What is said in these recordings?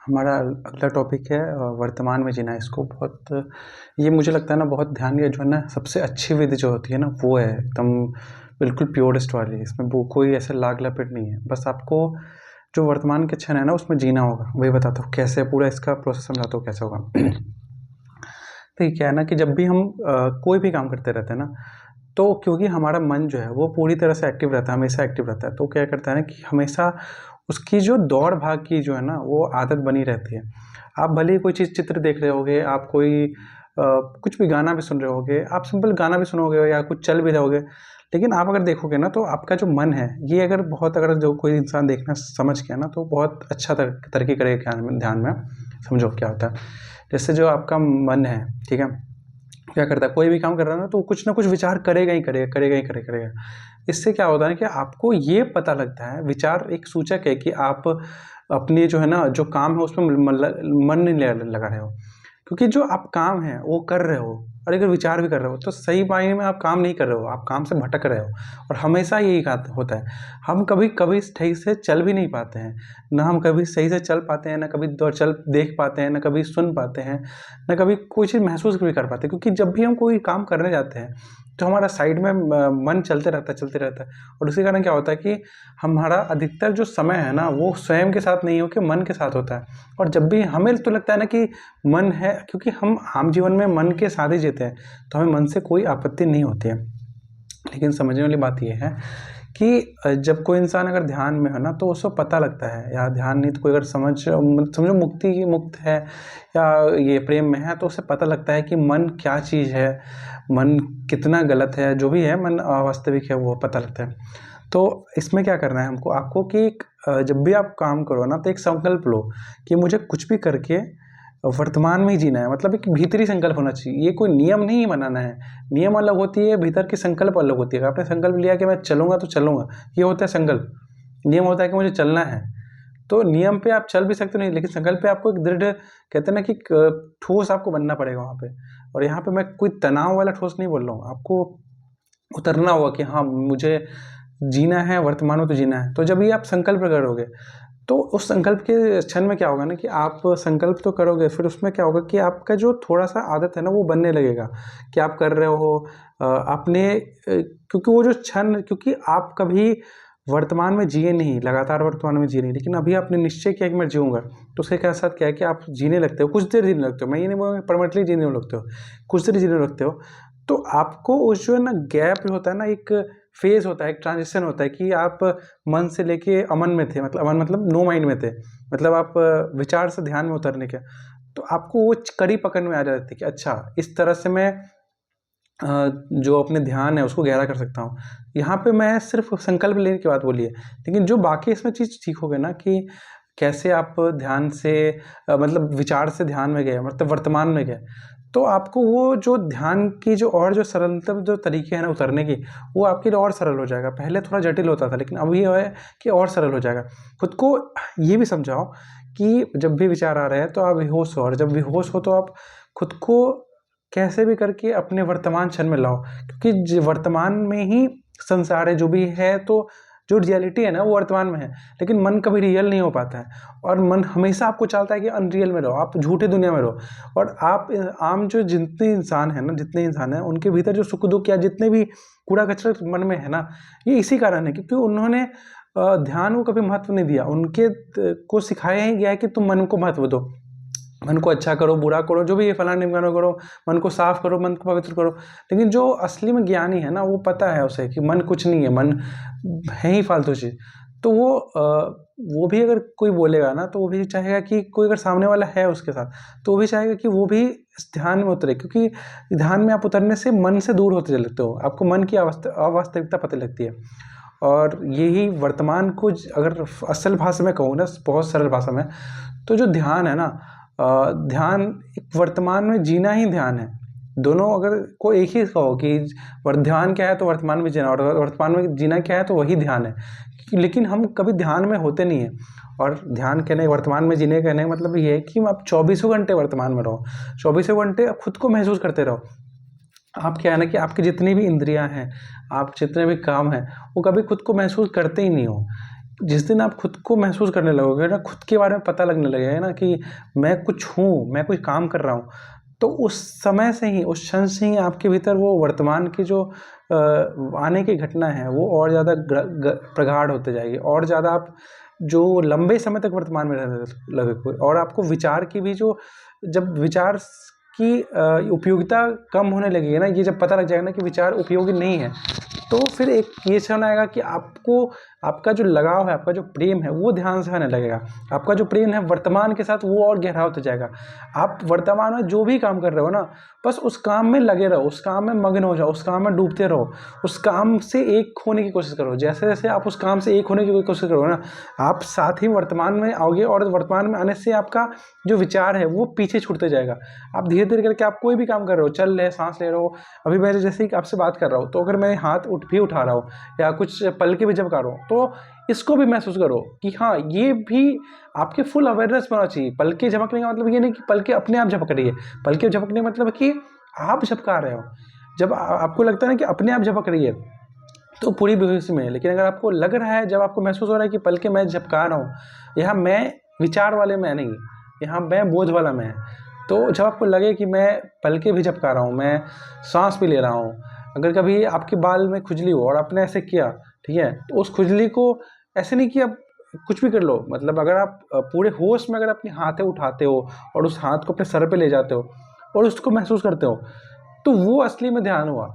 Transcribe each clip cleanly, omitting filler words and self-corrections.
हमारा अगला टॉपिक है वर्तमान में जीना। इसको बहुत ये मुझे लगता है ना, बहुत ध्यान ये जो है ना, सबसे अच्छी विधि जो होती है ना, वो है एकदम बिल्कुल प्योरेस्ट वाली। इसमें वो कोई ऐसे लाग लपेट नहीं है। बस आपको जो वर्तमान के क्षण है ना, उसमें जीना होगा। वही बताता हूँ कैसे, पूरा इसका प्रोसेस समझाता हूँ कैसे होगा। तो ये क्या है ना कि जब भी हम कोई भी काम करते रहते हैं ना, तो क्योंकि हमारा मन जो है वो पूरी तरह से एक्टिव रहता है, हमेशा एक्टिव रहता है, तो क्या करता है ना कि हमेशा उसकी जो दौड़ भाग की जो है ना, वो आदत बनी रहती है। आप भले ही कोई चीज़ चित्र देख रहे होगे, आप कोई कुछ भी गाना भी सुन रहे होगे, आप सिंपल गाना भी सुनोगे या कुछ चल भी रहोगे, लेकिन आप अगर देखोगे ना, तो आपका जो मन है ये अगर बहुत, अगर जो कोई इंसान देखना समझ गया ना, तो बहुत अच्छा तरक्की करेगा ध्यान में। समझो क्या होता है। जैसे जो आपका मन है, ठीक है, क्या करता है, कोई भी काम कर रहा है ना, तो कुछ ना कुछ विचार करेगा ही करेगा, करेगा ही करेगा। इससे क्या होता है कि आपको ये पता लगता है, विचार एक सूचक है कि आप अपने जो है ना, जो काम है उसमें मन नहीं लगा रहे हो। क्योंकि जो आप काम है वो कर रहे हो, और अगर विचार भी कर रहे हो, तो सही मायने में आप काम नहीं कर रहे हो, आप काम से भटक रहे हो। और हमेशा यही होता है। हम कभी कभी सही से चल भी नहीं पाते हैं। ना हम कभी सही से चल पाते हैं, ना कभी चल देख पाते हैं, ना कभी सुन पाते हैं, ना कभी कोई चीज़ महसूस भी कर पाते हैं। क्योंकि जब भी हम कोई काम करने जाते हैं, तो हमारा साइड में मन चलते रहता है, चलते रहता है। और उसके कारण क्या होता है कि हमारा अधिकतर जो समय है ना, वो स्वयं के साथ नहीं होकर मन के साथ होता है। और जब भी हमें तो लगता है ना कि मन है, क्योंकि हम आम जीवन में मन के साथ ही जीते हैं, तो हमें मन से कोई आपत्ति नहीं होती है। लेकिन समझने वाली बात यह है कि जब कोई इंसान अगर ध्यान में है ना, तो उसको पता लगता है, या ध्यान नहीं तो कोई अगर समझो मुक्त है, या ये प्रेम में है, तो उसे पता लगता है कि मन क्या चीज़ है, मन कितना गलत है, जो भी है मन अवास्तविक है, वो पता लगता है। तो इसमें क्या करना है हमको, आपको कि जब भी आप काम करो ना, तो एक संकल्प लो कि मुझे कुछ भी करके वर्तमान में ही जीना है। मतलब एक भीतरी संकल्प होना चाहिए, ये कोई नियम नहीं बनाना है। नियम अलग होती है, भीतर की संकल्प अलग होती है। आपने संकल्प लिया कि मैं चलूंगा तो चलूंगा, ये होता है संकल्प। नियम होता है कि मुझे चलना है। तो नियम पे आप चल भी सकते हो, नहीं, लेकिन संकल्प पे आपको एक दृढ़, कहते हैं ना कि ठोस आपको बनना पड़ेगा वहाँ पे। और यहाँ पे मैं कोई तनाव वाला ठोस नहीं बोल रहा हूँ, आपको उतरना होगा कि हाँ, मुझे जीना है, वर्तमान में तो जीना है। तो जब ये आप संकल्प करोगे, तो उस संकल्प के क्षण में क्या होगा ना कि आप संकल्प तो करोगे, फिर उसमें क्या होगा कि आपका जो थोड़ा-सा आदत है ना, वो बनने लगेगा कि आप कर रहे हो। क्योंकि वो जो क्षण, क्योंकि आप कभी वर्तमान में जिए नहीं, लगातार वर्तमान में जिए नहीं, लेकिन अभी आपने निश्चय किया कि मैं जीऊँगा, तो उसके क्या साथ क्या है कि आप जीने लगते हो, कुछ देर जीने लगते हो। मैं ये नहीं बोलूँगा परमानेंटली जीने लगते हो, कुछ देर जीने लगते हो। तो आपको उस जो है ना गैप होता है ना, एक फ़ेज़ होता है, एक ट्रांज़िशन होता है कि आप मन से लेके अमन में थे, मतलब अमन मतलब नो माइंड में थे। मतलब आप विचार से ध्यान में उतरने के, तो आपको वो कड़ी पकड़ में आ जाती है कि अच्छा, इस तरह से मैं जो अपने ध्यान है उसको गहरा कर सकता हूँ। यहाँ पे मैं सिर्फ़ संकल्प लेने की बात बोली है, लेकिन जो बाकी इसमें चीज़ सीखोगे ना कि कैसे आप ध्यान से मतलब विचार से ध्यान में गए, मतलब वर्तमान में गए, तो आपको वो जो ध्यान की जो और जो सरलतम जो तरीके हैं ना उतरने की, वो आपके लिए और सरल हो जाएगा। पहले थोड़ा जटिल होता था, लेकिन अब ये है कि और सरल हो जाएगा। खुद को ये भी समझाओ कि जब भी विचार आ रहे हैं तो आप बेहोश हो, और जब बेहोश हो तो आप खुद को कैसे भी करके अपने वर्तमान क्षण में लाओ, क्योंकि वर्तमान में ही संसार है, जो भी है, तो जो रियलिटी है ना, वो वर्तमान में है। लेकिन मन कभी रियल नहीं हो पाता है, और मन हमेशा आपको चाहता है कि अनरियल में रहो, आप झूठी दुनिया में रहो। और आप आम जो जितने इंसान है ना, जितने इंसान हैं, उनके भीतर जो सुख दुख या जितने भी कूड़ा कचरा मन में है ना, ये इसी कारण है क्योंकि उन्होंने ध्यान को कभी महत्व नहीं दिया। उनके को सिखाया ही गया है कि तुम मन को महत्व दो, मन को अच्छा करो, बुरा करो, जो भी ये फलाना-ढिमकाना करो, मन को साफ करो, मन को पवित्र करो। लेकिन जो असली में ज्ञानी है ना, वो पता है उसे कि मन कुछ नहीं है, मन है ही फालतू चीज़। तो वो भी अगर कोई बोलेगा ना, तो वो भी चाहेगा कि कोई अगर सामने वाला है उसके साथ, तो वो भी चाहेगा कि वो भी इस ध्यान में उतरे, क्योंकि ध्यान में आप उतरने से मन से दूर होते चलते हो। आपको मन की अवास्तविकता पता लगती है। और यही वर्तमान को अगर असल भाषा में कहूँ ना, बहुत सरल भाषा में, तो जो ध्यान है ना, ध्यान एक वर्तमान में जीना ही ध्यान है। दोनों अगर को एक ही कहो कि ध्यान क्या है, तो वर्तमान में जीना, और वर्तमान में जीना क्या है, तो वही ध्यान है। लेकिन हम कभी ध्यान में होते नहीं हैं। और ध्यान कहने, वर्तमान में जीने कहने का मतलब ये है कि आप चौबीसों घंटे वर्तमान में रहो, चौबीसों घंटे खुद को महसूस करते रहो। आप क्या है ना कि आपकी जितनी भी इंद्रियां हैं, आप जितने भी काम हैं, वो कभी खुद को महसूस करते ही नहीं हो। जिस दिन आप खुद को महसूस करने लगोगे ना, खुद के बारे में पता लगने लगेगा ना कि मैं कुछ हूँ, मैं कोई काम कर रहा हूँ, तो उस समय से ही, उस क्षण से ही आपके भीतर वो वर्तमान की जो आने की घटना है, वो और ज़्यादा प्रगाढ़ होते जाएगी, और ज़्यादा आप जो लंबे समय तक वर्तमान में रहने लगोगे, और आपको विचार की भी जो, जब विचार की उपयोगिता कम होने लगेगी ना, ये जब पता लग जाएगा ना कि विचार उपयोगी नहीं है, तो फिर एक ये क्षण आएगा कि आपको, आपका जो लगाव है, आपका जो प्रेम है, वो ध्यान से आने लगेगा। आपका जो प्रेम है वर्तमान के साथ, वो और गहरा होता जाएगा। आप वर्तमान में जो भी काम कर रहे हो ना, बस उस काम में लगे रहो, उस काम में मग्न हो जाओ, उस काम में डूबते रहो, उस काम से एक होने की कोशिश करो। जैसे जैसे आप उस काम से एक होने की कोशिश करो ना, आप साथ ही वर्तमान में आओगे, और वर्तमान में आने से आपका जो विचार है वो पीछे छूटते जाएगा। आप धीरे धीरे करके आप कोई भी काम कर रहे हो, चल रहे, सांस ले रहे हो, अभी मैं जैसे ही आपसे बात कर रहा हूँ, तो अगर मैं हाथ उठा रहा हूँ या कुछ पलके भी झपका रहा हूँ, तो इसको भी महसूस करो कि हाँ, ये भी आपके फुल अवेयरनेस में होना चाहिए। पलके झपकने का मतलब ये नहीं कि पलके अपने आप झपक रही है, पलके झपकने का मतलब कि आप झपका रहे हो। जब आपको लगता है ना कि अपने आप झपक रही है, तो पूरी बेहोशी में है। लेकिन अगर आपको लग रहा है, जब आपको महसूस हो रहा है कि पलके मैं झपका रहा हूँ, यहाँ मैं विचार वाले में नहीं, यहाँ मैं बोझ वाला में है, तो जब आपको लगे कि मैं पलके भी झपका रहा हूँ, मैं सांस भी ले रहा हूँ, अगर कभी आपके बाल में खुजली हो और आपने ऐसे किया, ठीक है, तो उस खुजली को ऐसे नहीं कि आप कुछ भी कर लो, मतलब अगर आप पूरे होश में अगर अपने हाथे उठाते हो और उस हाथ को अपने सर पे ले जाते हो और उसको महसूस करते हो, तो वो असली में ध्यान हुआ।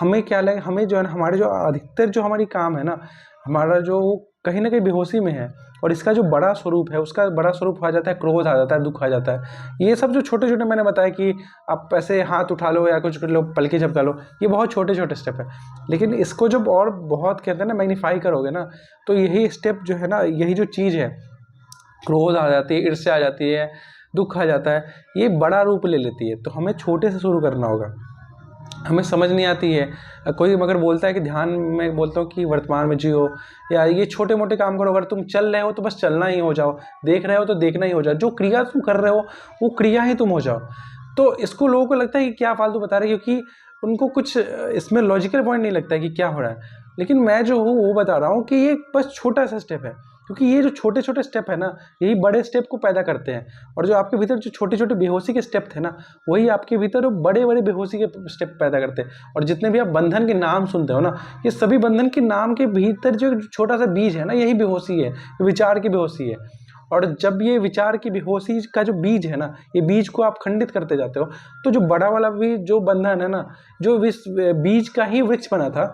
हमें क्या लगे, हमें जो है ना, हमारे जो अधिकतर जो हमारी काम है ना, हमारा जो कहीं ना कहीं बेहोशी में है, और इसका जो बड़ा स्वरूप है, उसका बड़ा स्वरूप आ जाता है क्रोध, आ जाता है दुख, आ जाता है। ये सब जो छोटे छोटे मैंने बताया कि आप ऐसे हाथ उठा लो या कुछ कर लो, पलके झपका लो, ये बहुत छोटे छोटे स्टेप है। लेकिन इसको जब और बहुत कहते हैं ना मैग्नीफाई करोगे ना, तो यही स्टेप जो है ना, यही जो चीज़ है, क्रोध आ जाती है, ईर्ष्या आ जाती है, दुख आ जाता है, ये बड़ा रूप ले लेती है। तो हमें छोटे से शुरू करना होगा। हमें समझ नहीं आती है, कोई मगर बोलता है कि ध्यान में बोलता हूँ कि वर्तमान में जियो, या ये छोटे मोटे काम करो, अगर तुम चल रहे हो तो बस चलना ही हो जाओ, देख रहे हो तो देखना ही हो जाओ, जो क्रिया तुम कर रहे हो वो क्रिया ही तुम हो जाओ। तो इसको लोगों को लगता है कि क्या फालतू बता रहे हैं, क्योंकि उनको कुछ इसमें लॉजिकल पॉइंट नहीं लगता है कि क्या हो रहा है। लेकिन मैं जो हूँ वो बता रहा हूँ कि ये बस छोटा सा स्टेप है, क्योंकि ये जो छोटे छोटे स्टेप है ना, यही बड़े स्टेप को पैदा करते हैं। और जो आपके भीतर जो छोटे छोटे बेहोशी के स्टेप थे ना, वही आपके भीतर बड़े बड़े बेहोशी के स्टेप पैदा करते हैं। और जितने भी आप बंधन के नाम सुनते हो ना, ये सभी बंधन के नाम के भीतर जो छोटा सा बीज है ना, यही बेहोशी है, विचार की बेहोशी है। और जब ये विचार की बेहोशी का जो बीज है ना, ये बीज को आप खंडित करते जाते हो, तो जो बड़ा वाला भी जो बंधन है ना, जो इस बीज का ही वृक्ष बना था,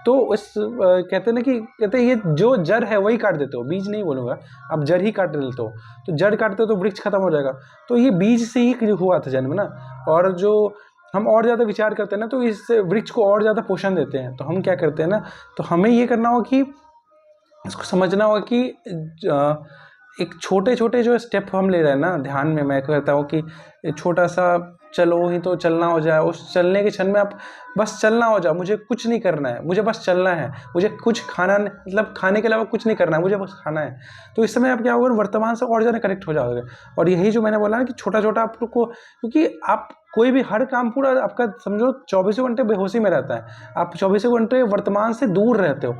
तो इस कहते हैं ना कि कहते हैं ये जो जड़ है वही काट देते हो, बीज नहीं बोलूँगा, आप जड़ ही काट देते हो। तो जड़ काटते हो तो वृक्ष खत्म हो जाएगा। तो ये बीज से ही हुआ था जन्म ना। और जो हम और ज़्यादा विचार करते हैं ना, तो इस वृक्ष को और ज़्यादा पोषण देते हैं। तो हम क्या करते हैं ना, तो हमें ये करना होगा कि इसको समझना होगा कि एक छोटे छोटे जो स्टेप हम ले रहे हैं ना ध्यान में, मैं कहता हूँ कि छोटा सा चलो ही तो चलना हो जाए, उस चलने के क्षण में आप बस चलना हो जाओ, मुझे कुछ नहीं करना है, मुझे बस चलना है, मुझे कुछ खाना मतलब खाने के अलावा कुछ नहीं करना है, मुझे बस खाना है। तो इस समय आप क्या होगा, वर्तमान से और ज़्यादा कनेक्ट हो जाओगे। और यही जो मैंने बोला ना कि छोटा छोटा आपको, क्योंकि आप कोई भी हर काम पूरा आपका समझो 24 घंटे बेहोशी में रहता है, आप 24 घंटे वर्तमान से दूर रहते हो।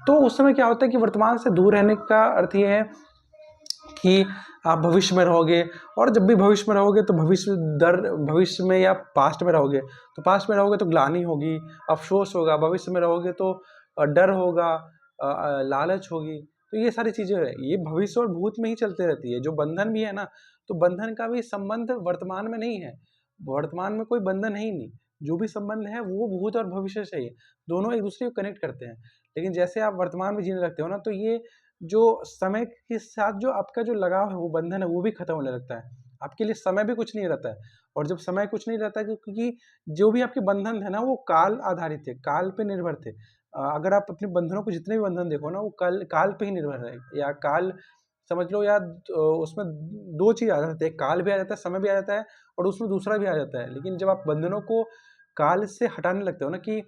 तो उस समय क्या होता है कि वर्तमान से दूर रहने का अर्थ ये है कि आप भविष्य में रहोगे, और जब भी भविष्य में रहोगे तो भविष्य में या पास्ट में रहोगे, तो पास्ट में रहोगे तो ग्लानि होगी, अफसोस होगा, भविष्य में रहोगे तो डर होगा, लालच होगी। तो ये सारी चीज़ें हैं, ये भविष्य और भूत में ही चलते रहती है। जो बंधन भी है ना, तो बंधन का भी संबंध वर्तमान में नहीं है, वर्तमान में कोई बंधन है ही नहीं। जो भी संबंध है वो भूत और भविष्य से ही है, दोनों एक दूसरे को कनेक्ट करते हैं। लेकिन जैसे आप वर्तमान में जीने लगते हो ना, तो ये जो समय के साथ जो आपका जो लगाव है, वो बंधन है, वो भी खत्म होने लगता है। आपके लिए समय भी कुछ नहीं रहता है। और जब समय कुछ नहीं रहता है, क्योंकि जो भी आपके बंधन है ना, वो काल आधारित थे, काल पे निर्भर थे। अगर आप अपने बंधनों को जितने भी बंधन देखो ना, वो काल काल पे ही निर्भर है, या काल समझ लो, या उसमें दो चीज़ आ जाते हैं, काल भी आ जाता है, समय भी आ जाता है, और उसमें दूसरा भी आ जाता है। लेकिन जब आप बंधनों को काल से हटाने लगते हो ना, कि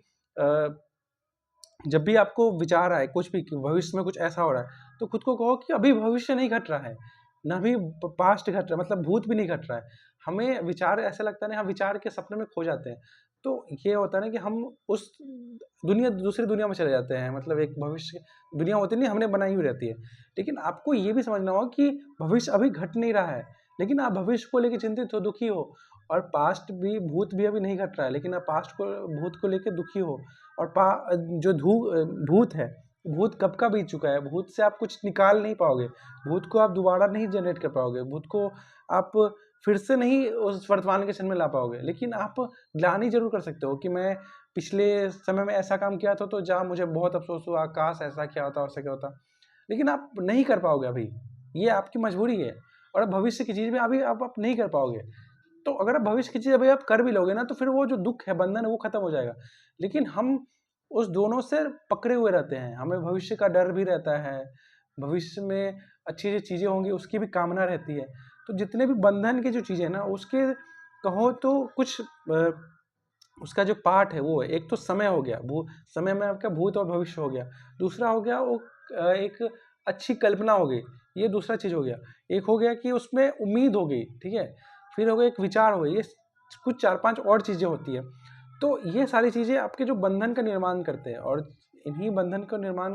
जब भी आपको विचार आए कुछ भी कि भविष्य में कुछ ऐसा हो रहा है, तो खुद को कहो कि अभी भविष्य नहीं घट रहा है, ना भी पास्ट घट रहा है, मतलब भूत भी नहीं घट रहा है। हमें विचार ऐसा लगता है ना, हम विचार के सपने में खो जाते हैं। तो ये होता है ना कि हम उस दूसरी दुनिया में चले जाते हैं, मतलब एक भविष्य दुनिया होती नहीं, हमने बनाई हुई रहती है। लेकिन आपको ये भी समझना होगा कि भविष्य अभी घट नहीं रहा है, लेकिन आप भविष्य को लेके चिंतित हो, दुखी हो, और पास्ट भी, भूत भी अभी नहीं घट रहा है, लेकिन आप भूत को लेके दुखी हो। और जो भूत है, भूत कब का बीत चुका है, भूत से आप कुछ निकाल नहीं पाओगे, भूत को आप दोबारा नहीं जनरेट कर पाओगे, भूत को आप फिर से नहीं उस वर्तमान के क्षण में ला पाओगे। लेकिन आप ग्लानि जरूर कर सकते हो कि मैं पिछले समय में ऐसा काम किया था, तो जहाँ मुझे बहुत अफसोस हुआ, काश ऐसा क्या होता, वैसा क्या होता। लेकिन आप नहीं कर पाओगे अभी, ये आपकी मजबूरी है। और भविष्य की चीज़ में अभी आप नहीं कर पाओगे। तो अगर आप भविष्य की चीज़ अभी आप कर भी लोगे ना, तो फिर वो जो दुख है, बंधन है, वो खत्म हो जाएगा। लेकिन हम उस दोनों से पकड़े हुए रहते हैं, हमें भविष्य का डर भी रहता है, भविष्य में अच्छी जो चीज़ें होंगी उसकी भी कामना रहती है। तो जितने भी बंधन की जो चीज़ें हैं ना, उसके कहो तो कुछ उसका जो पार्ट है वो है। एक तो समय हो गया, समय में आपका भूत और भविष्य हो गया। दूसरा हो गया वो एक अच्छी कल्पना हो गई, ये दूसरा चीज़ हो गया। एक हो गया कि उसमें उम्मीद हो गई, ठीक है? फिर हो गया एक विचार हो गया, ये कुछ 4-5 और चीज़ें होती है। तो ये सारी चीज़ें आपके जो बंधन का निर्माण करते हैं, और इन्हीं बंधन का निर्माण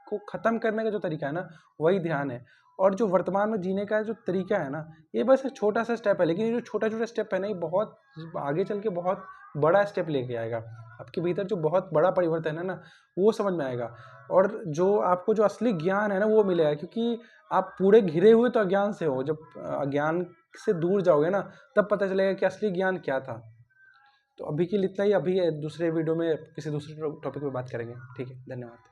को ख़त्म करने का जो तरीका है ना, वही ध्यान है। और जो वर्तमान में जीने का जो तरीका है ना, ये बस एक छोटा सा स्टेप है, लेकिन ये जो छोटा-छोटा स्टेप है ना, ये बहुत आगे चल के बहुत बड़ा स्टेप लेके आएगा। आपके भीतर जो बहुत बड़ा परिवर्तन है ना, वो समझ में आएगा। और जो आपको जो असली ज्ञान है ना, वो मिलेगा, क्योंकि आप पूरे घिरे हुए तो अज्ञान से हो। जब अज्ञान से दूर जाओगे ना, तब पता चलेगा कि असली ज्ञान क्या था। तो अभी के लिए इतना ही। अभी दूसरे वीडियो में किसी दूसरे टॉपिक पे बात करेंगे। ठीक है, धन्यवाद।